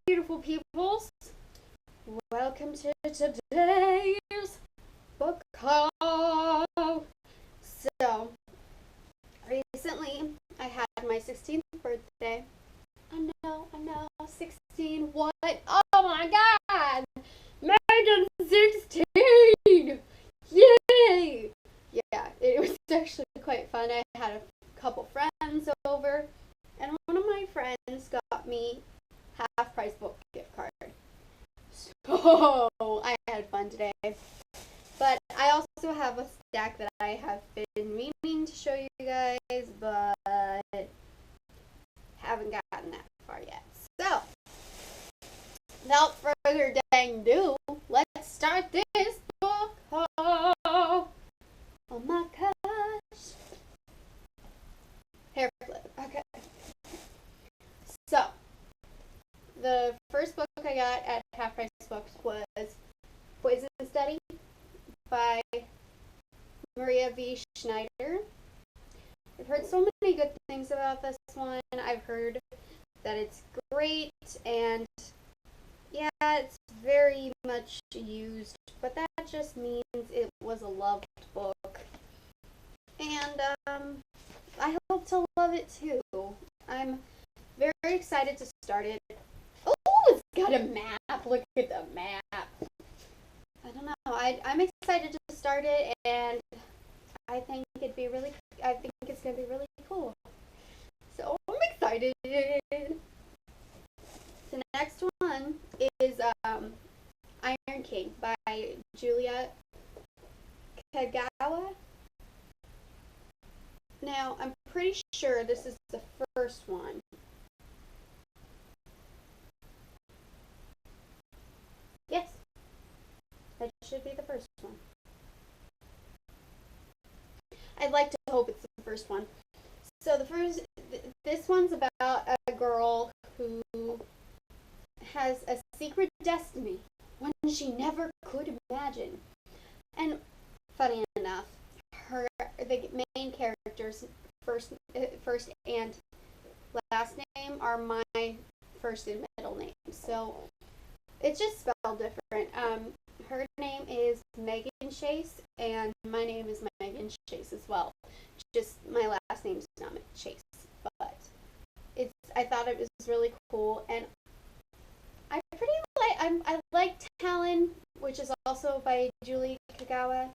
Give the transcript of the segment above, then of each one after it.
beautiful peoples. Welcome to today's book haul. So, recently I had my 16th birthday. I know, 16. What? Oh my god! Megan 16! Yay! Yeah, it was actually quite fun. I had a couple friends over, and one of my friends got me half-price book gift card. So I had fun today. But I also have a stack that I have been meaning to show you guys, but haven't gotten that far yet. So, without further ado, let's start this book haul. Oh my gosh. Hair flip. Okay. So, the first book I got at Half Price Books was Poison Study by Maria V. Schneider. I've heard so many good things about this one. I've heard that it's great, and yeah, it's very much used, but that just means it was a loved book. And I hope to love it too. I'm very excited to start it. Oh, it's got a map. Look at the map. I don't know. I'm excited to start it, and I think it's going to be really cool. So I'm excited. The next one is Iron King by Julia Kagawa. Now, I'm pretty sure this is the first one. Yes, that should be the first one. I'd like to hope it's the first one. So this one's about a girl who has a secret destiny, one she never could imagine. And funny enough, the main character's first and last name are my first and middle name, so it's just spelled different. Her name is Megan Chase, and my name is Megan Chase as well. Just my last name's not Chase, but I thought it was really cool, and I like Talon, which is also by Julie Kagawa,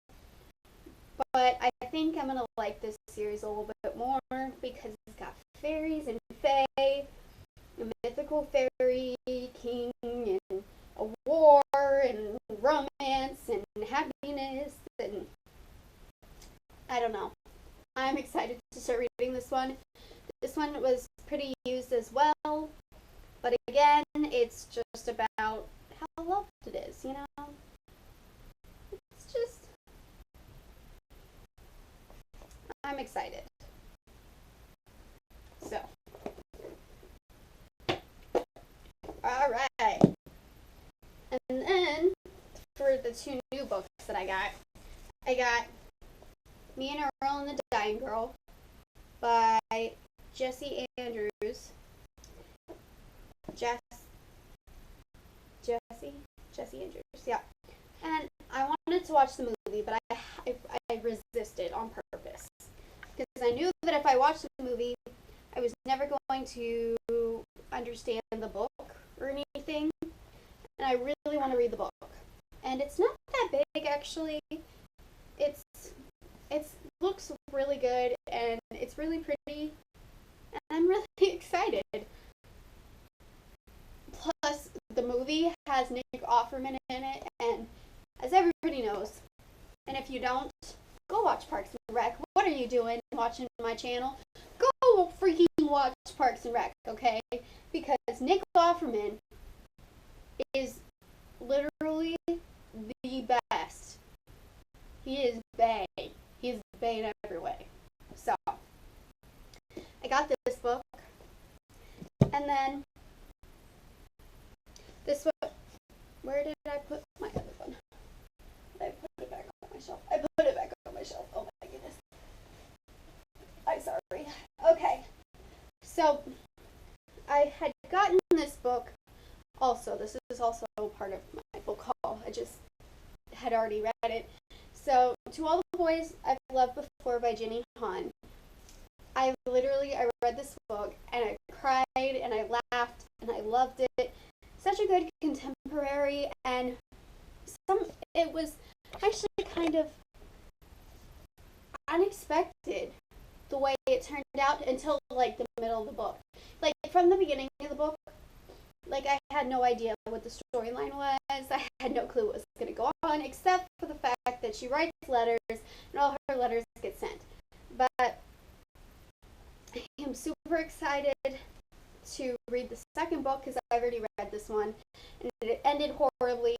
but I think I'm gonna like this series a little bit more because it's got fairies and fae, a mythical fairy king, and a war, and romance, and happiness, and I don't know. I'm excited to start reading this one. This one was pretty used as well, but again, it's just about how loved it is, you know? It's just... I'm excited. So. Alright. And then, for the two new books that I got Me and Earl and the Dying Girl by Jesse Andrews. Jesse Andrews, yeah. And I wanted to watch the movie, but I resisted on purpose. Because I knew that if I watched the movie, I was never going to understand the book or anything. And I really want to read the book. And it's not that big, actually. It looks really good, and it's really pretty, and I'm really excited. Plus, the movie has Nick Offerman in it, and as everybody knows, and if you don't, go watch Parks and Rec. What are you doing watching my channel? Go freaking watch Parks and Rec, okay? Because Nick Offerman is literally the best. He is bae. He's bae in every way. So, I got this book. And then, this one, where did I put my other one? I put it back on my shelf. Oh my goodness. I'm sorry. Okay. So, I had gotten this book also, this is also part of my book haul. I just had already read it. So, To All the Boys I've Loved Before by Jenny Han. I read this book and I cried and I laughed and I loved it. Such a good contemporary, and it was actually kind of unexpected the way it turned out until like the middle of the book. Like from the beginning of the book, like I had no idea what the storyline was. I had no clue what was going to go on, except for the fact that she writes letters and all her letters get sent. But I am super excited to read the second book because I've already read this one, and it ended horribly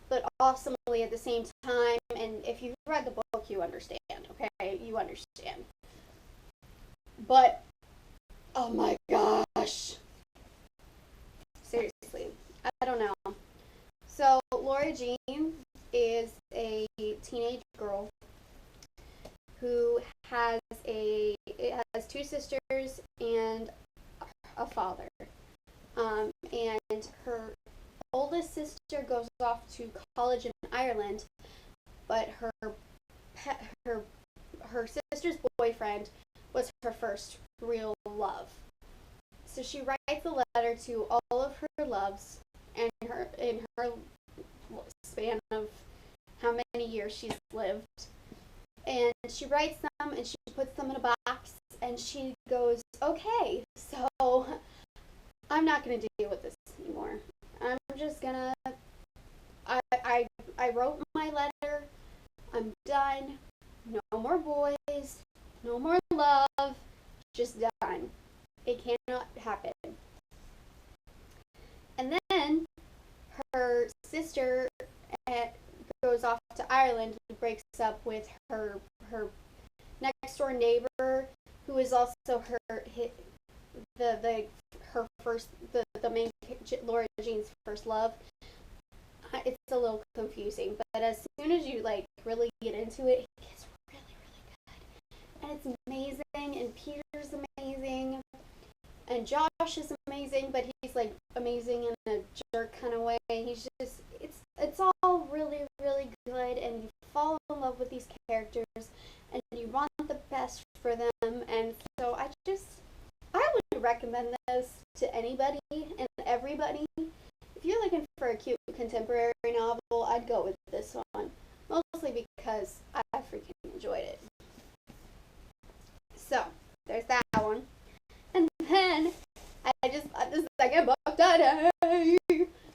but awesomely at the same time. And if you've read the book, you understand, okay? You understand. But, oh my gosh. Seriously, I don't know. So, Laura Jean is a teenage girl who has two sisters and a father. And her oldest sister goes off to college in Ireland, but her sister's boyfriend was her first real love. So she writes a letter to all of her loves and in her span of how many years she's lived. And she writes them and she puts them in a box and she goes, okay, so I'm not going to deal with this anymore. I'm just gonna, I wrote my letter, I'm done, no more boys, no more love, just done. It cannot happen. And then her sister goes off to Ireland and breaks up with her next door neighbor, who is also the main Laura Jean's first love. It's a little confusing, but as soon as you like really get into it, it gets really, really good, and it's amazing. And Peter's amazing, and Josh is amazing, but he's like amazing in a jerk kind of way. He's just it's all really, really good, and you fall in love with these characters, and you want the best for them. And so I would recommend this to anybody and everybody. If you're looking for a cute contemporary novel, I'd go with this one, mostly because I freaking enjoyed it. So there's that one. And then I just got the second book today.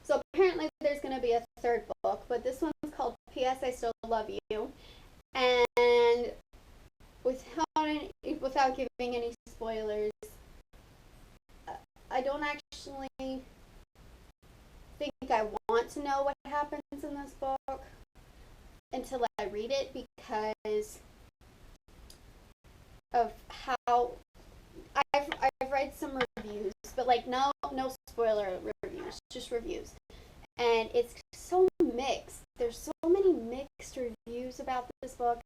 So apparently there's going to be a third book, but this one's called P.S. I Still Love You. And without giving any spoilers, I don't actually think I want to know what happens in this book until I read it, because of how I've read some reviews, but like no spoiler reviews, just reviews, and it's so mixed. There's so many mixed reviews about this book.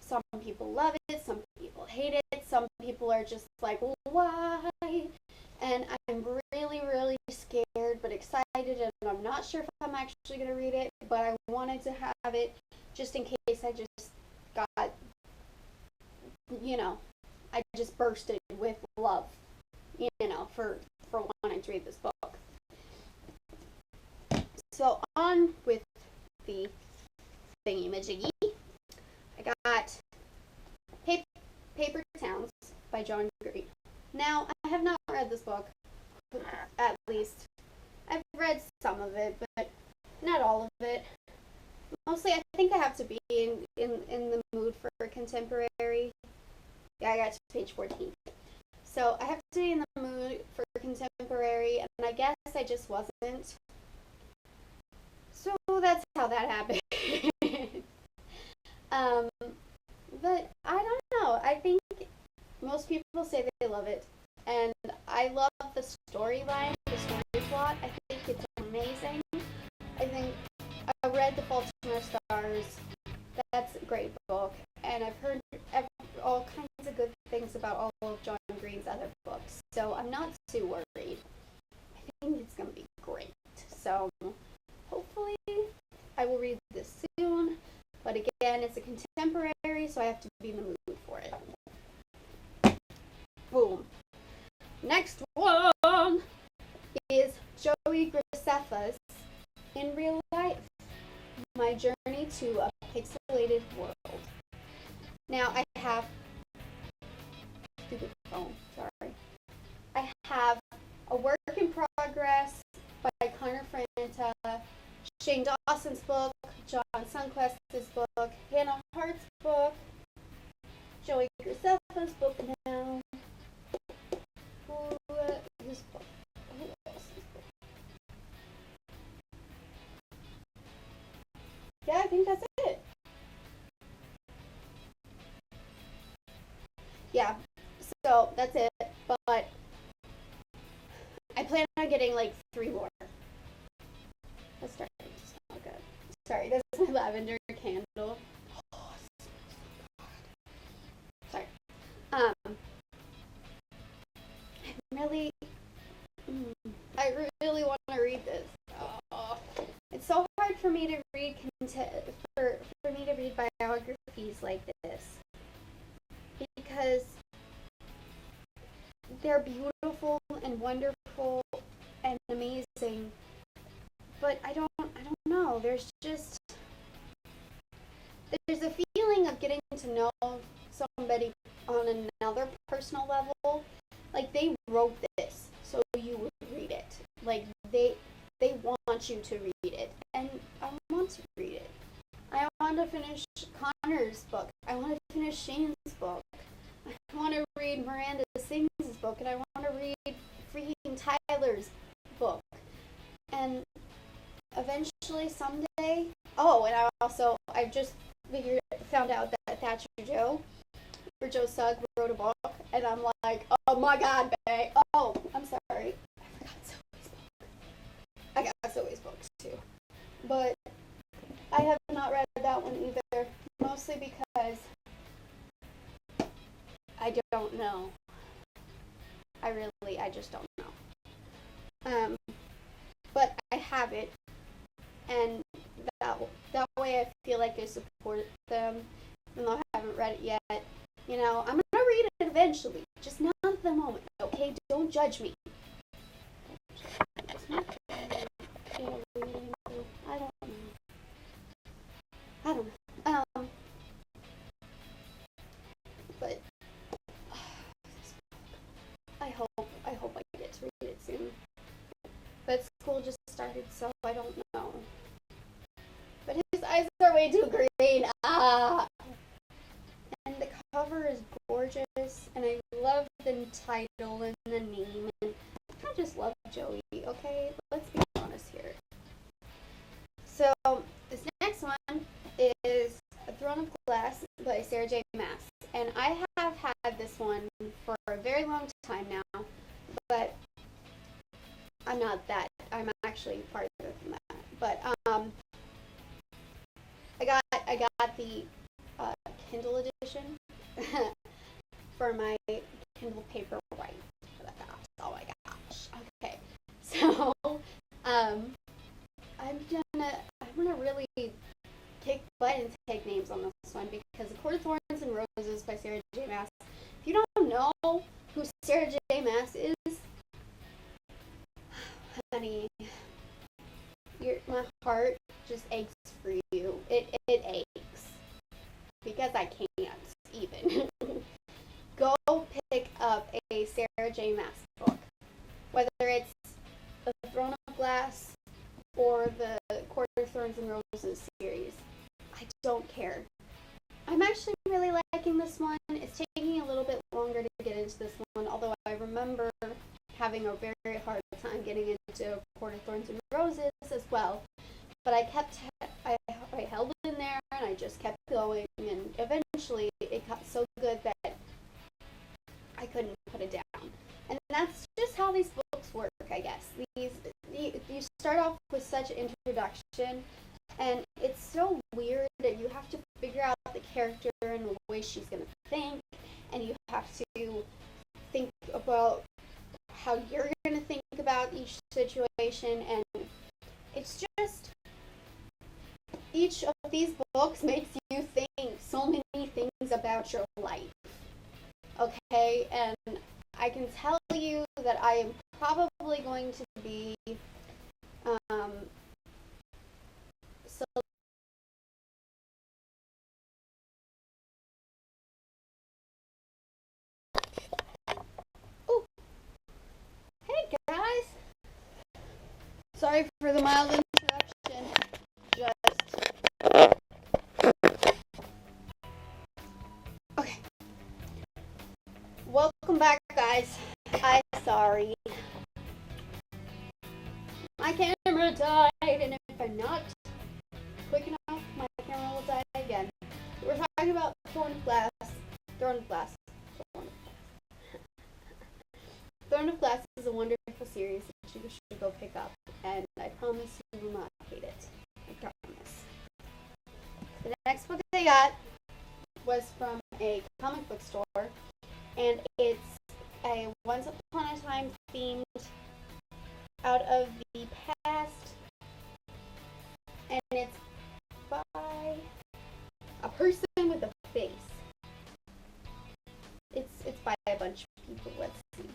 Some people love it, some people hate it, some people are just like, why? And I'm really, really scared but excited, and I'm not sure if I'm actually going to read it, but I wanted to have it just in case I just got, I just bursted with love, for wanting to read this book. So on with the thingy-majiggy. I got Paper Towns by John Green. Now, I have not read this book, at least. I've read some of it, but not all of it. Mostly, I think I have to be in the mood for contemporary. Yeah, I got to page 14. So, I have to be in the mood for contemporary, and I guess I just wasn't. So, that's how that happened. But I don't know. I think most people say they love it, and I love the storyline, the story plot. I think it's amazing. I think I read The Fault in Our Stars. That's a great book, and I've heard all kinds of good things about all of John Green's other books, so I'm not too worried. I think it's going to be great. again, it's a contemporary, so I have to be in the mood for it. Boom. Next one is Joey Graceffa's In Real Life, My Journey to a Pixelated World. Now I have sorry. I have A Work in Progress by Connor Franta, Shane Dawson's book, John Sunquest's book, Hannah Hart's book, Joey Graceffa's book now. Whose book? Who else's book? Yeah, I think that's it. Yeah, so that's it, but I plan on getting like 3 more. That's starting to smell good. Sorry, this is my lavender candle. Oh, it smells so good. Sorry. I really want to read this. Oh, it's so hard for me to read for me to read biographies like this because they're beautiful and wonderful and amazing, but I don't know. There's a feeling of getting to know somebody on another personal level. Like they wrote this so you would read it. Like they want you to read it, and I want to read it. I want to finish Connor's book. I want to finish Shane's book. I want to read Miranda Sings' book, and I want to read freaking Tyler's book. And eventually, someday. Oh, and I just found out that Thatcher Joe, or Joe Sugg, wrote a book, and I'm like, oh my God, babe. Oh, I'm sorry. I forgot Zoe's book. I got Zoe's books too, but I have not read that one either. Mostly because I don't know. I just don't know. But I have it, and that way I feel like I support them, even though I haven't read it yet. You know, I'm gonna read it eventually, just not at the moment. Okay, don't judge me. I don't know. But I hope I get to read it soon. But school just started, so I don't know. But his eyes are way too green. And the cover is gorgeous, and I love the title and the name, and I just love Joey. Okay, let's be honest here. So this next one is A Throne of Glass by Sarah J. Maas, and I have had this one for a very long time now, but I'm not that. I'm actually farther than that. But I got the Kindle edition for my Kindle Paperwhite. Oh my gosh. Okay, so I'm gonna really kick butt and take names on this one because A Court of Thorns and Roses by Sarah J. Maas. If you don't know who Sarah J. Maas is, honey, my heart just aches for you. It aches because I can't even. Go pick up a Sarah J. Maas book, whether it's The Throne of Glass or the Court of Thorns and Roses series. I don't care. I'm actually really liking this one. It's taking a little bit longer to get into this one, although I remember having a very hard time getting into Court of Thorns and Roses as well. But I held in there, and I just kept going, and eventually it got so good that I couldn't put it down. And that's just how these books work, I guess. You start off with such an introduction, and it's so weird that you have to figure out the character and the way she's going to think, and you have to think about how you're going to think about each situation, and it's just each of these books makes you think so many things about your life. Okay, and I can tell you that I am probably going to be um, so. Oh, hey guys! Sorry for the mild interruption. Just okay. Welcome back, guys. I'm sorry. My camera died, and if I'm not quick enough, my camera will die again. We're talking about Throne of Glass. Throne of Glass. Throne of Glass. Throne of Glass is a wonderful series that you should go pick up, and I promise you will not hate it. I promise. The next book I got was from a comic book store, and it's a Once Upon a Time themed out of the past, and it's by a person with a face. It's by a bunch of people. Let's see.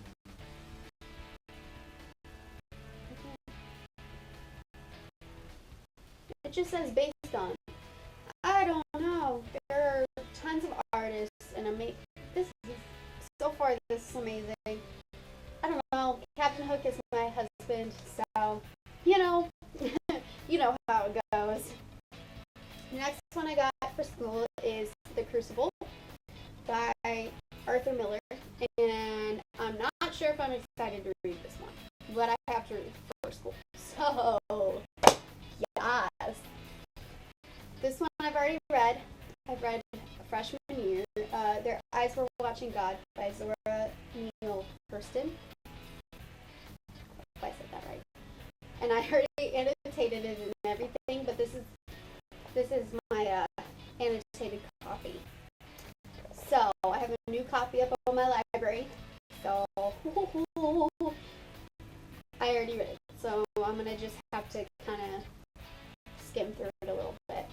It just says based on. I don't know. There are tons of artists, and this is so far. This is amazing. I don't know. Captain Hook is my husband, so you know, you know how it goes. The next one I got for school is The Crucible by Arthur Miller, and I'm not sure if I'm excited to read this one, but I have to read it for school. So, yes. This one I've already read. I've read freshman year. Their Eyes Were Watching God by Zora Neale Hurston. If I said that right. And I already annotated it and everything, but this is my annotated copy. So I have a new copy up on my library. So I already read it. So I'm gonna just have to kind of skim through it a little bit.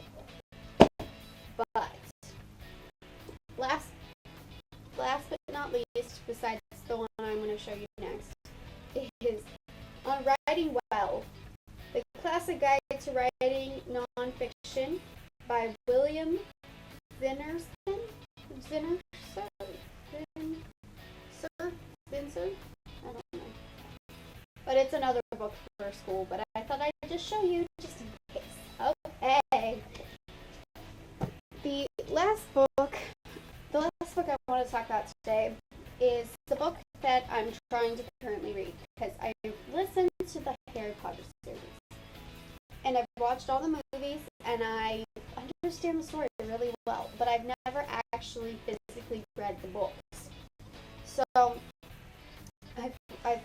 But last but not least, besides the one I'm going to show you next, is On Writing Well, the classic guide to writing nonfiction by William Zinnerson? I don't know. But it's another book for school, but I thought I'd just show you just in case. Okay. The last book I want to talk about today is the book that I'm trying to currently read, because I listened to the Harry Potter series, and I've watched all the movies, and I understand the story really well, but I've never actually physically read the books. So I've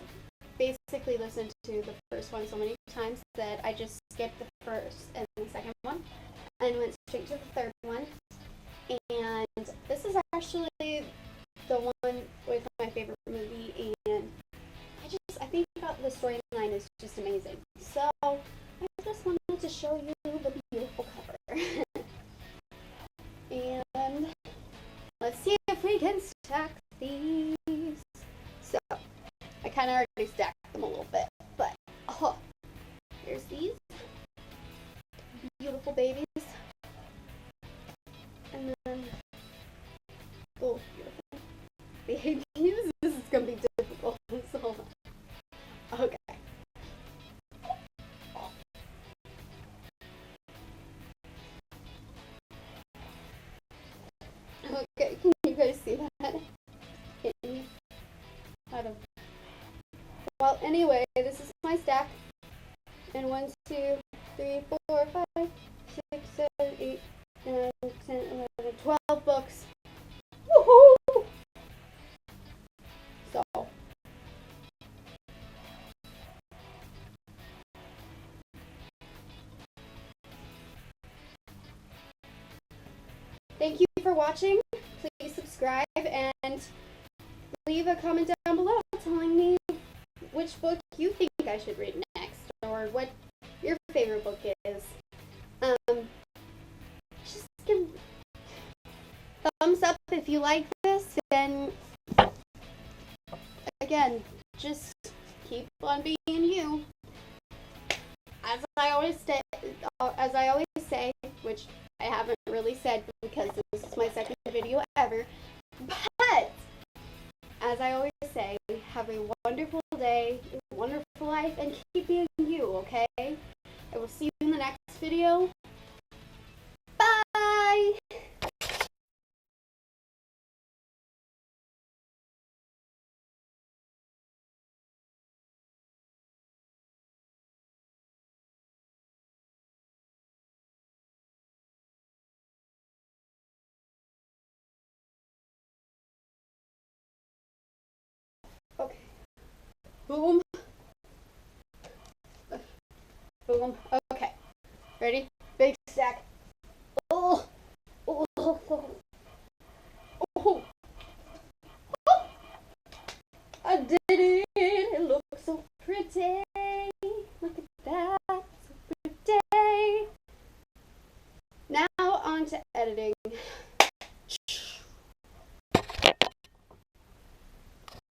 basically listened to the first one so many times that I just skipped the first and the second one and went straight to the third one. And this is actually the one with my favorite movie, and I think the storyline is just amazing. So I just wanted to show you the beautiful cover. And let's see if we can stack these. So I kind of already stacked them a little bit, but here's these beautiful babies. And then, beautiful babies. This is going to be difficult. So hold on. Okay. Okay, can you guys see that? Well, anyway, this is my stack. And 1, 2, 3, 4, 5, 6, 7, 8, 9, 10, 11, 12 books. Woohoo! So, thank you for watching. Please subscribe and leave a comment down below telling me which book you think I should read next, or what your favorite book is. thumbs up if you like this, and again, just keep on being you. As I always say, which I haven't really said because this is my second video ever, but as I always say, have a wonderful day, a wonderful life, and keep being you, okay? I will see you in the next video. Bye! Okay. Boom. Boom. Okay. Ready? Big stack. Oh. Oh. Oh. Oh. Oh. I did it. It looks so pretty. Look at that. So pretty. Now on to editing.